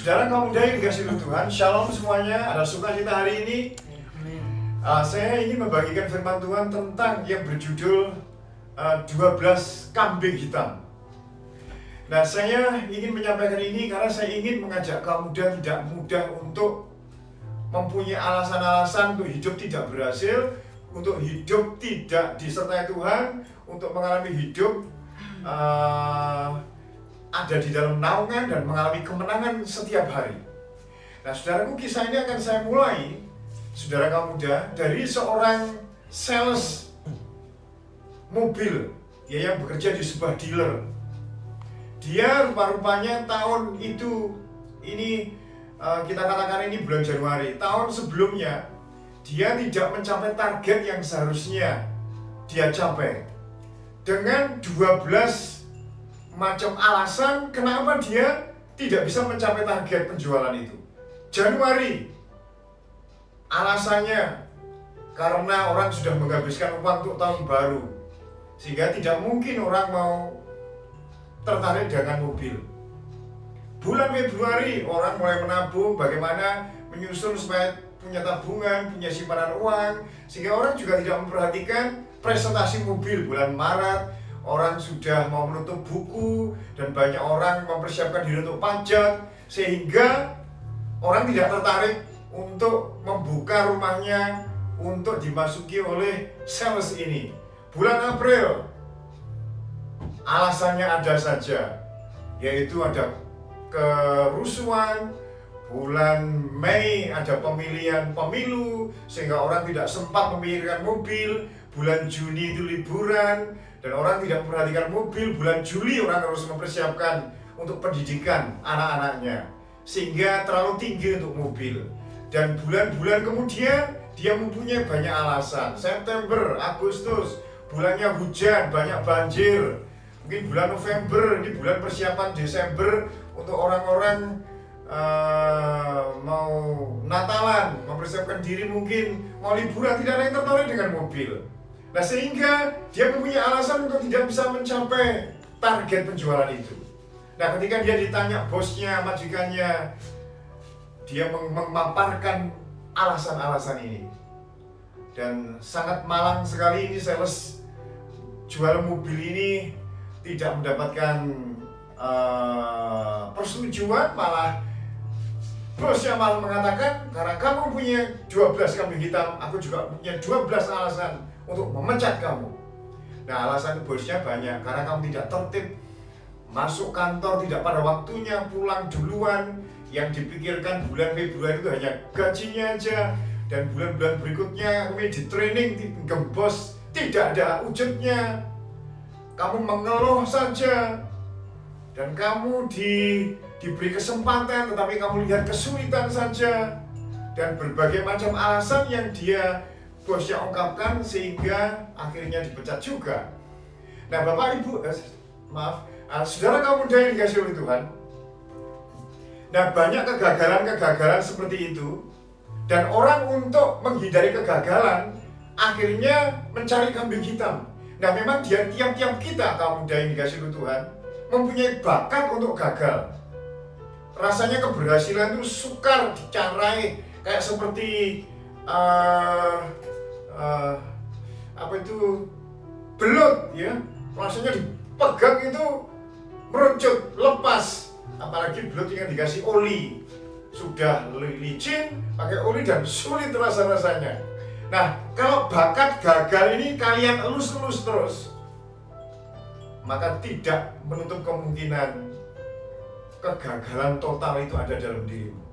Saudara kaum muda yang dikasihi Tuhan, shalom semuanya. Ada sukacita hari ini. Saya ingin membagikan firman Tuhan tentang yang berjudul 12 kambing hitam. Nah, saya ingin menyampaikan ini karena saya ingin mengajak kaum muda tidak mudah untuk mempunyai alasan-alasan untuk hidup tidak berhasil, untuk hidup tidak disertai Tuhan, untuk mengalami hidup ada di dalam naungan dan mengalami kemenangan setiap hari. Nah, saudaraku, kisah ini akan saya mulai, saudara kaum muda, dari seorang sales mobil yang bekerja di sebuah dealer. Dia rupa-rupanya tahun itu, kita katakan ini bulan Januari, tahun sebelumnya dia tidak mencapai target yang seharusnya dia capai. Dengan 12 macam alasan kenapa dia tidak bisa mencapai target penjualan itu. Januari, alasannya karena orang sudah menghabiskan uang untuk tahun baru, sehingga tidak mungkin orang mau tertarik dengan mobil. Bulan Februari, orang mulai menabung, bagaimana menyusun supaya punya tabungan, punya simpanan uang, sehingga orang juga tidak memperhatikan presentasi mobil. Bulan Maret, orang sudah mau menutup buku dan banyak orang mempersiapkan diri untuk pajak, sehingga orang tidak tertarik untuk membuka rumahnya untuk dimasuki oleh sales ini. Bulan April, alasannya ada saja, yaitu ada kerusuhan. Bulan Mei ada pemilihan pemilu, sehingga orang tidak sempat memikirkan mobil. Bulan Juni itu liburan dan orang tidak memperhatikan mobil. Bulan Juli orang harus mempersiapkan untuk pendidikan anak-anaknya, sehingga terlalu tinggi untuk mobil. Dan bulan-bulan kemudian dia mempunyai banyak alasan. September, Agustus, bulannya hujan, banyak banjir. Mungkin bulan November, ini bulan persiapan Desember untuk orang-orang mau Natalan, mempersiapkan diri, mungkin mau liburan, tidak ada yang tertarik dengan mobil. Nah, sehingga dia mempunyai alasan untuk tidak bisa mencapai target penjualan itu. Nah, ketika dia ditanya bosnya, majikannya, dia memaparkan alasan-alasan ini. Dan sangat malang sekali ini sales jual mobil ini tidak mendapatkan persetujuan, malah bosnya malah mengatakan, karena kamu punya 12 kambing hitam, aku juga punya 12 alasan untuk memecat kamu. Nah, alasan bosnya banyak, karena kamu tidak tertib, masuk kantor tidak pada waktunya, pulang duluan. Yang dipikirkan bulan Februari itu hanya gajinya aja, dan bulan-bulan berikutnya kami di training, gembos, tidak ada wujudnya. Kamu mengeluh saja, dan kamu diberi kesempatan, tetapi kamu lihat kesulitan saja, dan berbagai macam alasan yang dia bosnya ungkapkan, sehingga akhirnya dipecat juga. Nah, Bapak Ibu, saudara kaum muda yang dikasihi oleh Tuhan, nah, banyak kegagalan-kegagalan seperti itu, dan orang untuk menghindari kegagalan akhirnya mencari kambing hitam. Nah, memang tiap-tiap kita kaum muda yang dikasihi oleh Tuhan mempunyai bakat untuk gagal. Rasanya keberhasilan itu sukar dicarai, kayak seperti belut, ya. Rasanya dipegang itu merucut, lepas. Apalagi belut yang dikasih oli, sudah licin, pakai oli dan sulit rasanya. Nah, kalau bakat gagal ini kalian elus-elus terus, maka tidak menutup kemungkinan kegagalan total itu ada dalam dirimu.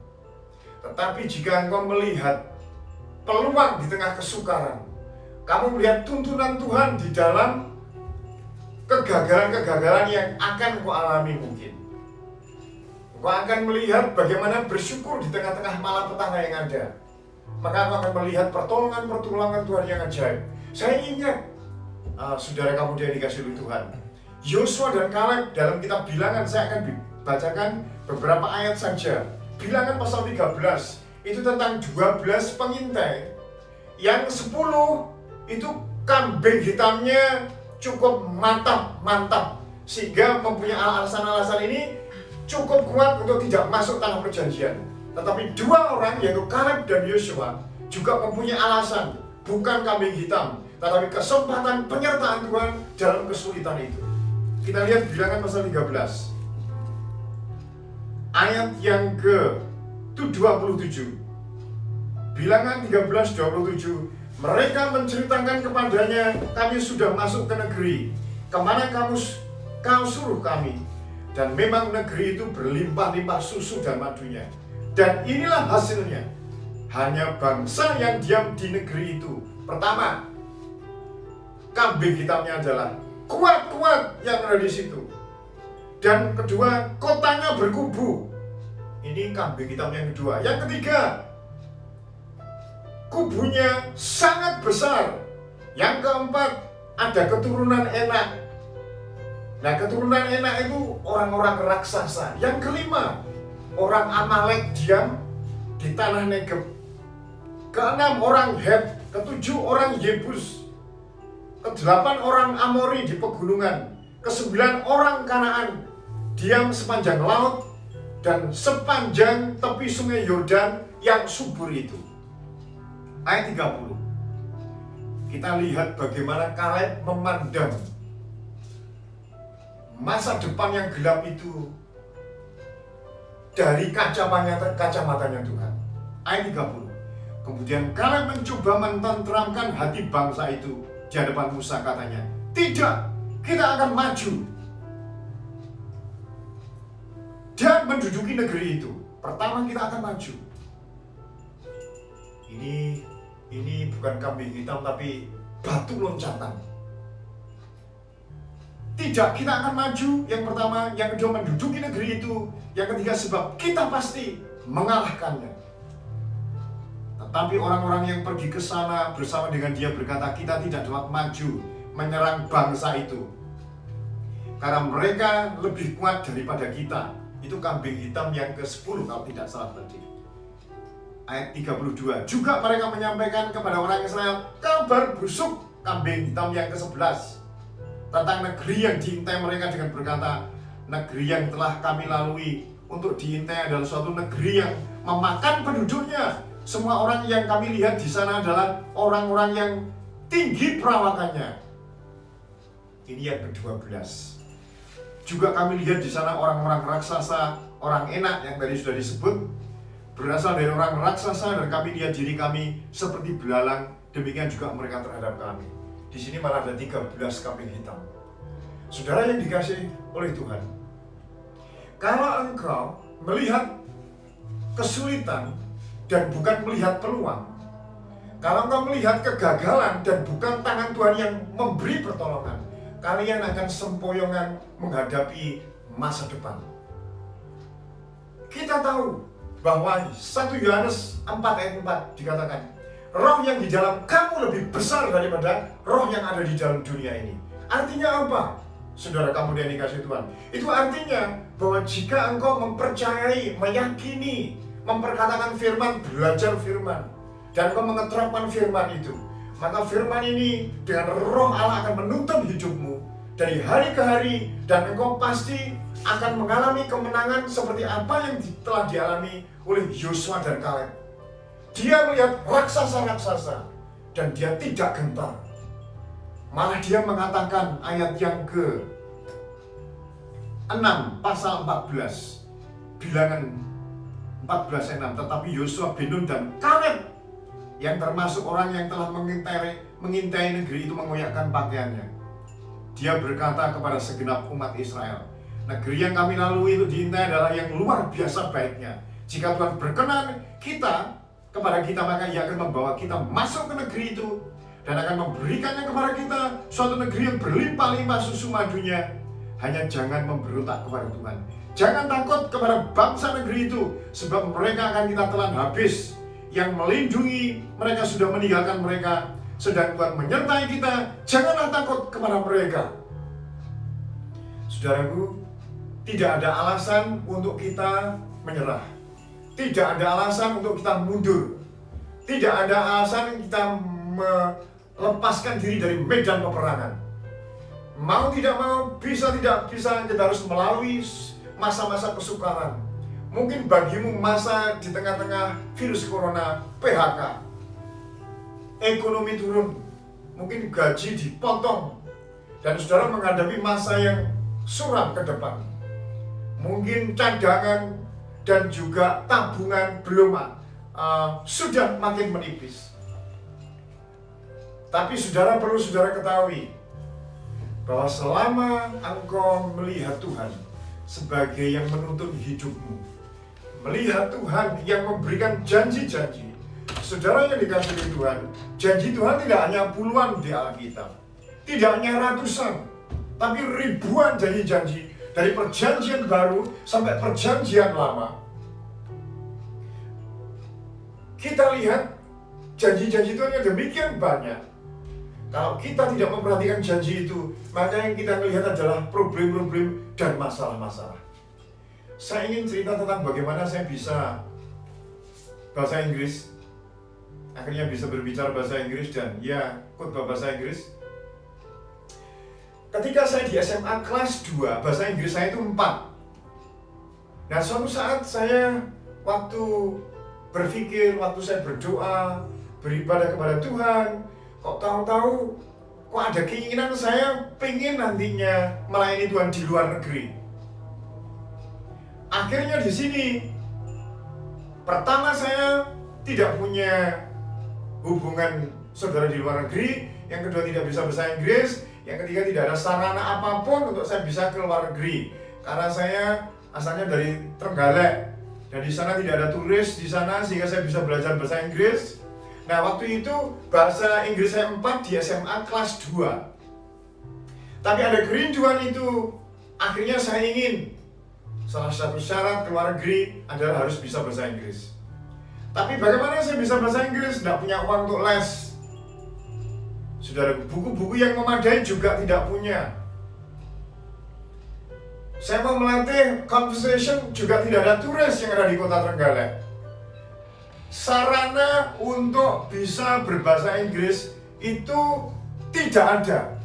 Tetapi jika engkau melihat peluang di tengah kesukaran, kamu melihat tuntunan Tuhan di dalam kegagalan-kegagalan yang akan engkau alami mungkin, engkau akan melihat bagaimana bersyukur di tengah-tengah malapetaka yang ada. Maka engkau akan melihat pertolongan Tuhan yang ajaib. Saya ingat, saudara kamu yang dikasihi oleh Tuhan, Yosua dan Kaleb dalam kitab Bilangan, saya akan bacakan beberapa ayat saja. Bilangan pasal 13 itu tentang 12 pengintai, yang 10 itu kambing hitamnya cukup mantap, sehingga mempunyai alasan-alasan ini cukup kuat untuk tidak masuk tanah perjanjian. Tetapi dua orang, yaitu Kaleb dan Yosua, juga mempunyai alasan, bukan kambing hitam, tetapi kesempatan penyertaan Tuhan dalam kesulitan itu. Kita lihat Bilangan pasal 13 ayat yang ke-27. Bilangan 13:27. Mereka menceritakan kepadanya, kami sudah masuk ke negeri kemana kau suruh kami, dan memang negeri itu berlimpah-limpah susu dan madunya. Dan inilah hasilnya, hanya bangsa yang diam di negeri itu. Pertama, kambing hitamnya adalah kuat-kuat yang ada di situ. Dan kedua, kotanya berkubu. Ini kambing hitam yang kedua. Yang ketiga, kubunya sangat besar. Yang keempat, ada keturunan Enak. Nah, keturunan Enak itu orang-orang raksasa. Yang kelima, orang Amalek diam di tanah Negeb. Keenam, orang Het. Ketujuh, orang Yebus. Kedelapan, orang Amori di pegunungan. Kesembilan, orang Kanaan diam sepanjang laut dan sepanjang tepi sungai Yordan yang subur itu. Ayat 30. Kita lihat bagaimana Kaleb memandang masa depan yang gelap itu dari kacamatanya Tuhan. Ayat 30. Kemudian Kaleb mencoba mententeramkan hati bangsa itu di hadapan Musa, katanya, tidak, kita akan maju dan menduduki negeri itu. Pertama, kita akan maju. Ini bukan kambing hitam, tapi batu loncatan. Tidak, kita akan maju. Yang pertama, yang kedua, menduduki negeri itu. Yang ketiga, sebab kita pasti mengalahkannya. Tetapi orang-orang yang pergi ke sana bersama dengan dia berkata, kita tidak dapat maju menyerang bangsa itu, karena mereka lebih kuat daripada kita. Itu kambing hitam yang ke-10 kalau tidak salah tadi. Ayat 32. Juga mereka menyampaikan kepada orang Israel kabar busuk kambing hitam yang ke-11 tentang negeri yang diintai mereka dengan berkata, negeri yang telah kami lalui untuk diintai adalah suatu negeri yang memakan penduduknya. Semua orang yang kami lihat di sana adalah orang-orang yang tinggi perawakannya. Ini yang ke-12. Juga kami lihat di sana orang-orang raksasa, orang Enak yang tadi sudah disebut, berasal dari orang raksasa, dan kami lihat diri kami seperti belalang, demikian juga mereka terhadap kami. Di sini malah ada 13 kambing hitam. Saudara yang dikasihi oleh Tuhan, kalau engkau melihat kesulitan dan bukan melihat peluang, kalau engkau melihat kegagalan dan bukan tangan Tuhan yang memberi pertolongan, kalian akan sempoyongan menghadapi masa depan. Kita tahu bahwa 1 Yohanes 4 ayat 4 dikatakan, roh yang di dalam kamu lebih besar daripada roh yang ada di dalam dunia ini. Artinya apa? Saudara kamu yang dikasihi Tuhan, itu artinya bahwa jika engkau mempercayai, meyakini, memperkatakan firman, belajar firman, dan engkau mengeterapkan firman itu, maka firman ini dengan roh Allah akan menuntun hidupmu dari hari ke hari, dan engkau pasti akan mengalami kemenangan seperti apa yang telah dialami oleh Yosua dan Kaleb. Dia melihat raksasa-raksasa dan dia tidak gentar. Malah dia mengatakan ayat yang ke-6 pasal 14 Bilangan 14 ayat 6, tetapi Yosua bin Nun dan Kaleb yang termasuk orang yang telah mengintai negeri itu mengoyakkan pakaiannya. Dia berkata kepada segenap umat Israel, negeri yang kami lalui itu diintai adalah yang luar biasa baiknya. Jika Tuhan berkenan kepada kita, maka Ia akan membawa kita masuk ke negeri itu dan akan memberikannya kepada kita, suatu negeri yang berlimpah-limpah susu madunya. Hanya jangan memberontak kepada Tuhan. Jangan takut kepada bangsa negeri itu, sebab mereka akan kita telan habis. Yang melindungi mereka sudah meninggalkan mereka, sedang Tuhan menyertai kita. Janganlah takut kepada mereka. Saudaraku, tidak ada alasan untuk kita menyerah. Tidak ada alasan untuk kita mundur. Tidak ada alasan kita melepaskan diri dari medan peperangan. Mau tidak mau, bisa tidak bisa, kita harus melalui masa-masa kesukaran. Mungkin bagimu masa di tengah-tengah virus corona, PHK, ekonomi turun, mungkin gaji dipotong, dan saudara menghadapi masa yang suram ke depan. Mungkin cadangan dan juga tabungan belum sudah makin menipis. Tapi saudara perlu ketahui bahwa selama engkau melihat Tuhan sebagai yang menuntun hidupmu, melihat Tuhan yang memberikan janji-janji, saudara yang dikasihi Tuhan, janji Tuhan tidak hanya puluhan di Alkitab, tidak hanya ratusan, tapi ribuan janji-janji dari perjanjian baru sampai perjanjian lama. Kita lihat janji-janji Tuhan yang demikian banyak. Kalau kita tidak memperhatikan janji itu, maka yang kita lihat adalah problem-problem dan masalah-masalah. Saya ingin cerita tentang bagaimana saya bisa bahasa Inggris, akhirnya bisa berbicara bahasa Inggris dan khotbah bahasa Inggris. Ketika saya di SMA kelas 2, bahasa Inggris saya itu 4. Nah, suatu saat saya waktu berpikir, waktu saya berdoa, beribadah kepada Tuhan, kok tahu-tahu kok ada keinginan saya pengen nantinya melayani Tuhan di luar negeri. Akhirnya di sini, pertama saya tidak punya hubungan saudara di luar negeri, yang kedua tidak bisa bahasa Inggris, yang ketiga tidak ada sarana apapun untuk saya bisa ke luar negeri. Karena saya asalnya dari Trenggalek, dan di sana tidak ada turis di sana sehingga saya bisa belajar bahasa Inggris. Nah, waktu itu bahasa Inggris saya 4 di SMA kelas 2. Tapi ada kerinduan itu. Akhirnya saya ingin, salah satu syarat ke luar negeri adalah harus bisa bahasa Inggris. Tapi bagaimana saya bisa bahasa Inggris? Tidak punya uang untuk les. Saudara, buku-buku yang memadai juga tidak punya. Saya mau melatih conversation, juga tidak ada turis yang ada di kota Trenggalek. Sarana untuk bisa berbahasa Inggris itu tidak ada.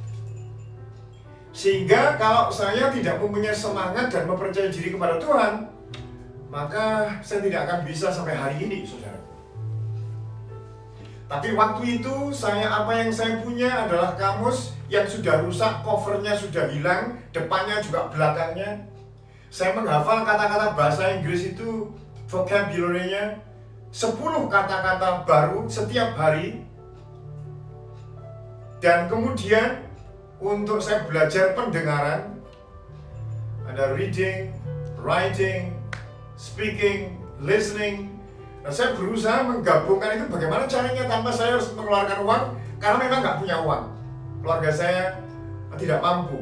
Sehingga kalau saya tidak mempunyai semangat dan mempercayai diri kepada Tuhan, maka saya tidak akan bisa sampai hari ini, saudara. Tapi waktu itu apa yang saya punya adalah kamus yang sudah rusak, covernya sudah hilang, depannya juga belakangnya. Saya menghafal kata-kata bahasa Inggris itu, vocabulary-nya 10 kata-kata baru setiap hari. Dan kemudian untuk saya belajar pendengaran, ada reading, writing, speaking, listening. Nah, saya berusaha menggabungkan itu bagaimana caranya tanpa saya harus mengeluarkan uang, karena memang nggak punya uang. Keluarga saya tidak mampu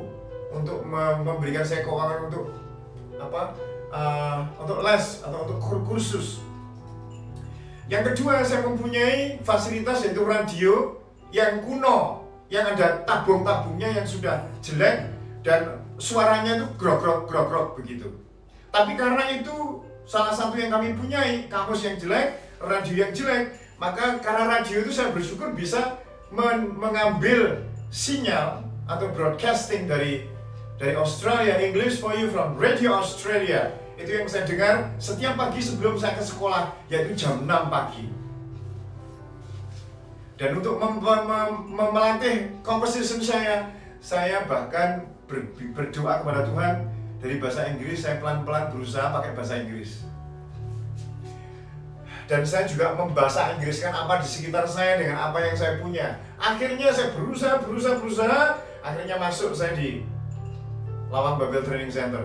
untuk memberikan saya keuangan untuk untuk les atau untuk kursus. Yang kedua, saya mempunyai fasilitas yaitu radio yang kuno, yang ada tabung-tabungnya yang sudah jelek dan suaranya itu grok-grok begitu. Tapi karena itu salah satu yang kami punyai, kamus yang jelek, radio yang jelek, maka karena radio itu saya bersyukur bisa mengambil sinyal atau broadcasting dari Australia, English for you from Radio Australia. Itu yang saya dengar setiap pagi sebelum saya ke sekolah, yaitu jam 6 pagi. Dan untuk melatih composition saya bahkan berdoa kepada Tuhan. Dari bahasa Inggris saya pelan-pelan berusaha pakai bahasa Inggris. Dan saya juga membahasa Inggriskan apa di sekitar saya dengan apa yang saya punya. Akhirnya saya berusaha, akhirnya masuk saya di Lawang Babel Training Center.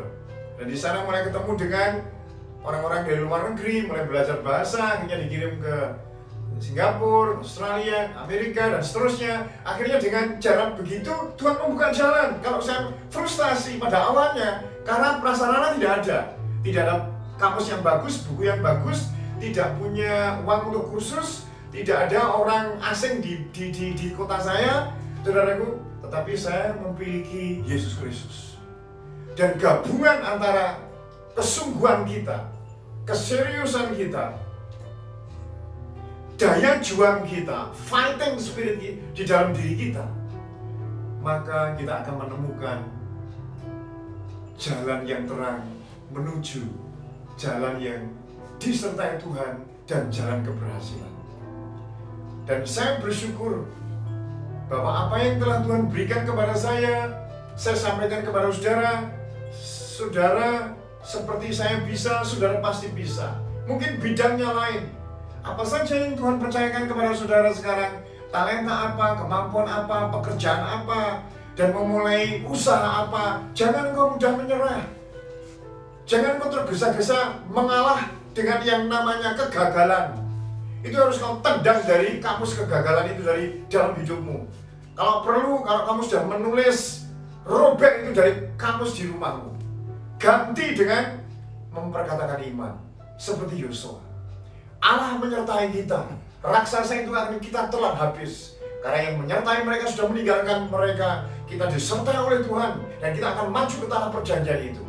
Dan di sana mulai ketemu dengan orang-orang dari luar negeri, mulai belajar bahasa, akhirnya dikirim ke Singapura, Australia, Amerika, dan seterusnya. Akhirnya dengan jalan begitu, Tuhan membuka jalan. Kalau saya frustasi pada awalnya, karena prasarana tidak ada kamus yang bagus, buku yang bagus, tidak punya uang untuk kursus, tidak ada orang asing di kota saya, saudaraku. Tetapi saya memiliki Yesus Kristus. Dan gabungan antara kesungguhan kita, keseriusan kita, daya juang kita, fighting spirit di dalam diri kita, maka kita akan menemukan jalan yang terang menuju jalan yang disertai Tuhan dan jalan keberhasilan. Dan saya bersyukur bahwa apa yang telah Tuhan berikan kepada saya sampaikan kepada saudara. Saudara, seperti saya bisa, saudara pasti bisa. Mungkin bidangnya lain. Apa saja yang Tuhan percayakan kepada saudara sekarang, talenta apa, kemampuan apa, pekerjaan apa, dan memulai usaha apa, jangan kau mudah menyerah. Jangan kau tergesa-gesa mengalah dengan yang namanya kegagalan. Itu harus kau tendang dari kamus kegagalan itu dari dalam hidupmu. Kalau perlu, kalau kamu sudah menulis, robek itu dari kamus di rumahmu. Ganti dengan memperkatakan iman, seperti Yosua. Allah menyertai kita. Raksasa itu akan kita telan habis. Karena yang menyertai mereka sudah meninggalkan mereka. Kita disertai oleh Tuhan. Dan kita akan maju ke tanah perjanjian itu.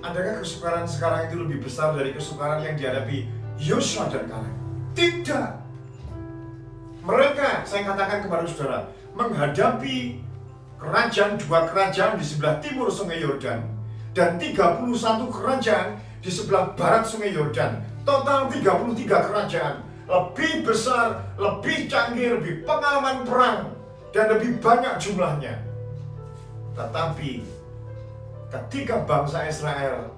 Adakah kesukaran sekarang itu lebih besar dari kesukaran yang dihadapi Yosua dan Kaleb? Tidak. Mereka, saya katakan kepada saudara, menghadapi dua kerajaan di sebelah timur Sungai Yordan. Dan 31 kerajaan di sebelah barat Sungai Yordan. Total 33 kerajaan. Lebih besar, lebih canggih, lebih pengalaman perang, dan lebih banyak jumlahnya. Tetapi ketika bangsa Israel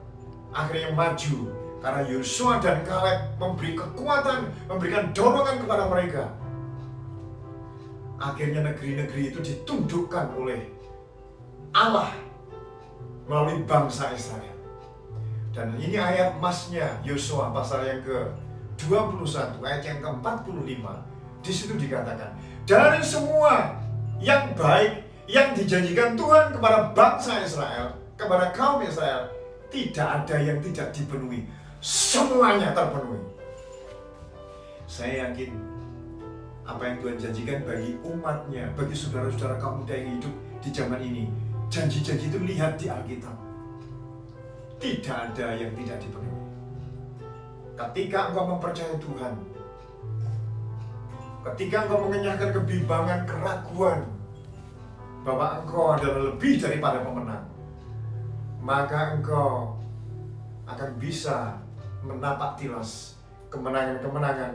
akhirnya maju, karena Yosua dan Kaleb memberi kekuatan, memberikan dorongan kepada mereka, akhirnya negeri-negeri itu ditundukkan oleh Allah melalui bangsa Israel. Dan ini ayat emasnya Yosua pasal yang ke-21 ayat yang ke-45. Di situ dikatakan, dari semua yang baik yang dijanjikan Tuhan kepada bangsa Israel, kepada kaum Israel, tidak ada yang tidak dipenuhi. Semuanya terpenuhi. Saya yakin apa yang Tuhan janjikan bagi umatnya, bagi saudara-saudara kaum muda yang hidup di zaman ini, janji-janji itu lihat di Alkitab. Tidak ada yang tidak dipenuhi. Ketika engkau mempercayai Tuhan, ketika engkau mengenyahkan kebimbangan, keraguan bahwa engkau adalah lebih daripada pemenang, maka engkau akan bisa menapak tilas kemenangan-kemenangan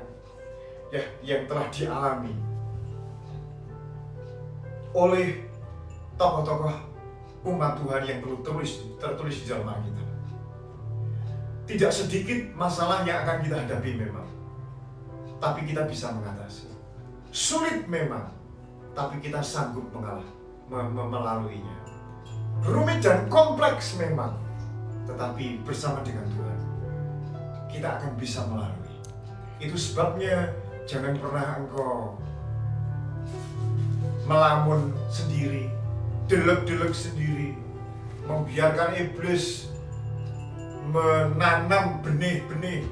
yang telah dialami oleh tokoh-tokoh umat Tuhan yang tertulis di dalam Alkitab. Tidak sedikit masalah yang akan kita hadapi memang, tapi kita bisa mengatasi. Sulit memang, tapi kita sanggup melaluinya. Rumit dan kompleks memang, tetapi bersama dengan Tuhan kita akan bisa melalui. Itu sebabnya jangan pernah engkau melamun sendiri, delek-delek sendiri, membiarkan iblis menanam benih-benih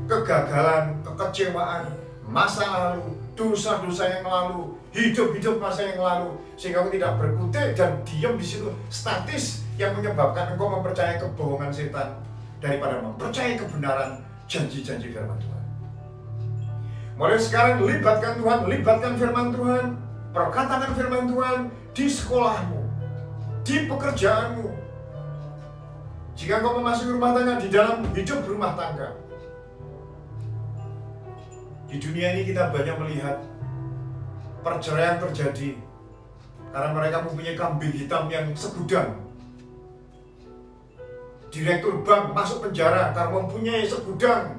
kegagalan, kekecewaan, masa lalu, dosa-dosa yang lalu, hidup-hidup masa yang lalu, sehingga engkau tidak berkutik dan diam di situ statis, yang menyebabkan engkau mempercayai kebohongan setan daripada mempercayai kebenaran janji-janji firman Tuhan. Mulai sekarang libatkan Tuhan, libatkan firman Tuhan, perkataan firman Tuhan di sekolahmu, di pekerjaanmu. Jika engkau memasuki rumah tangga, di dalam hidup rumah tangga. Di dunia ini kita banyak melihat perceraian terjadi karena mereka mempunyai kambing hitam yang segudang. Direktur bank masuk penjara karena mempunyai segudang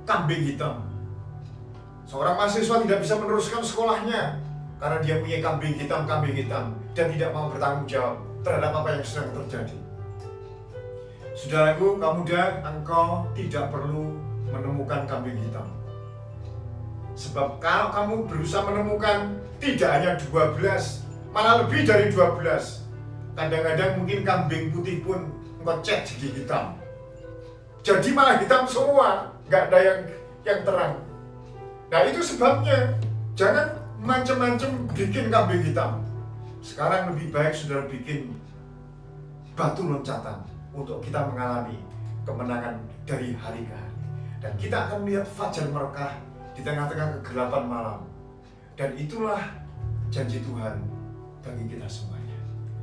kambing hitam. Seorang mahasiswa tidak bisa meneruskan sekolahnya karena dia punya kambing hitam dan tidak mau bertanggung jawab terhadap apa yang sedang terjadi. Saudaraku, kaum muda, engkau tidak perlu menemukan kambing hitam. Sebab kalau kamu berusaha menemukan tidak hanya 12, malah lebih dari 12. Kadang-kadang mungkin kambing putih pun engkau cek jadi hitam. Jadi malah hitam semua, nggak ada yang terang. Nah itu sebabnya jangan macam-macam bikin kambing hitam. Sekarang lebih baik saudara bikin batu loncatan untuk kita mengalami kemenangan dari hari ke hari. Dan kita akan melihat fajar berkah di tengah-tengah kegelapan malam. Dan itulah janji Tuhan bagi kita semuanya.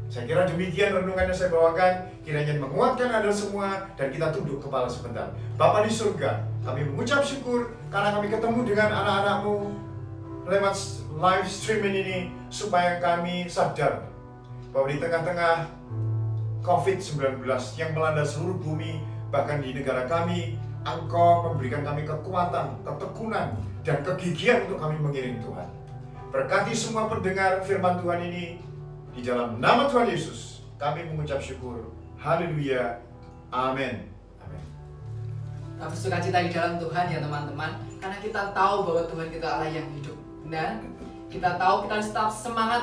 Saya kira demikian renungan yang saya bawakan, kiranya menguatkan Anda semua, dan kita tunduk kepala sebentar. Bapa di surga, kami mengucap syukur karena kami ketemu dengan anak-anak-Mu lewat live streaming ini, supaya kami sadar bahwa di tengah-tengah COVID-19 yang melanda seluruh bumi, bahkan di negara kami, Engkau memberikan kami kekuatan, ketekunan, dan kegigihan untuk kami mengiring Tuhan. Berkati semua pendengar firman Tuhan ini, di dalam nama Tuhan Yesus, kami mengucap syukur. Haleluya. Amin. Amin. Kita bersukacita di dalam Tuhan ya teman-teman, karena kita tahu bahwa Tuhan kita Allah yang hidup. Benar? Kita tahu kita harus tetap semangat,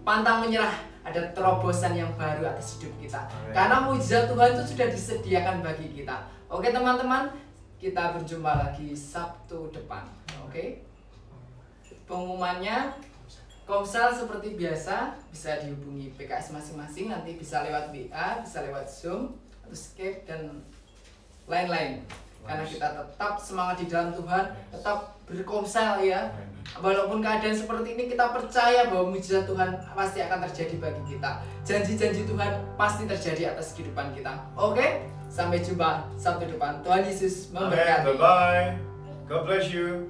pantang menyerah. Ada terobosan yang baru atas hidup kita. Amin. Karena mujizat Tuhan itu sudah disediakan bagi kita. Oke teman-teman, kita berjumpa lagi Sabtu depan. Oke? Pengumumannya, Komsel seperti biasa bisa dihubungi PKS masing-masing, nanti bisa lewat WA, bisa lewat Zoom, atau Skype, dan lain-lain. Karena kita tetap semangat di dalam Tuhan, tetap berkomsel ya. Walaupun keadaan seperti ini, kita percaya bahwa mujizat Tuhan pasti akan terjadi bagi kita. Janji-janji Tuhan pasti terjadi atas kehidupan kita. Oke? Sampai jumpa Sabtu depan. Tuhan Yesus memberkati. Bye-bye. God bless you.